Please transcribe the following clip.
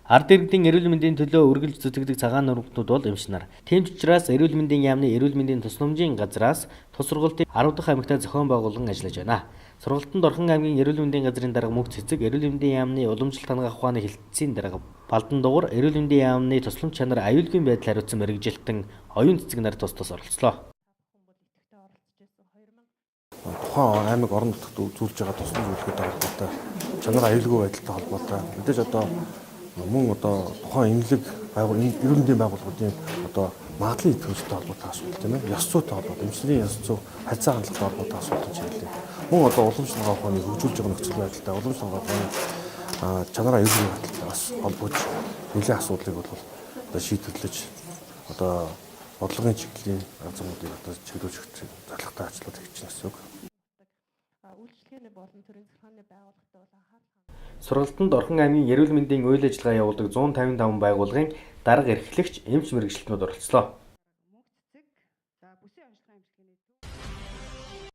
Ард иргэдийн эрүүл мэндийн төлөө үргэлж зүтгэдэг цагаан нурмтууд бол эмч нар. Тийм ч учраас эрүүл мэндийн яамны эрүүл мэндийн тусламжийн газраас тус сургалтын 10 дахь аймагтаа зохион байгуулан ажиллаж байна. Сургалтанд Орхон аймгийн эрүүл мэндийн газрын дарга Мөнх Цэцэг, эрүүл мэндийн яамны уламжлалт хангах ухааны хэлтсийн дарга Балдан Дугур, эрүүл мэндийн яамны тусламж чанар аюулгүй байдал хариуцсан мэргэжилтэн оюун цэцэг нар тус оролцлоо. Тухайн аймаг орон нутагт үзүүлж байгаа тусламж үйлдэлтэй холбоотой чанар аюулгүй байдалтай холбоотой мэдээж мөн тухайн эмнэлэг эрүүл мэндийн байгууллагуудын магадлалын идэвхжтэй холбоотой асуудал тийм ээ. Ёс зүйтэй холбоотой, эмчнэрийн ёс зүй, харьцаа хандлагатай холбоотой асуудал чиглэлээ. Мөн уламжлалт ухааны хөгжүүлж байгаа нөхцөл байдалтай уламжлалт ухааны чанар аюулгүй байдалтай бас холбооч нэлээд асуудлыг бол шийдвэрлэж бодлогын чиглэлийн аргамуудыг чиглүүлж зорилготой ажлууд хийж байна гэсэн үг. Үйлчлэгээний болон төрийн захиргааны байгууллагатай бол анхаарал Сургалтанд Орхон аймгийн эрүүл мэндийн үйл ажиллагаа явуулдаг 155 байгууллагын дарга эрхлэгч эмч мэргэжилтнүүд оролцлоо.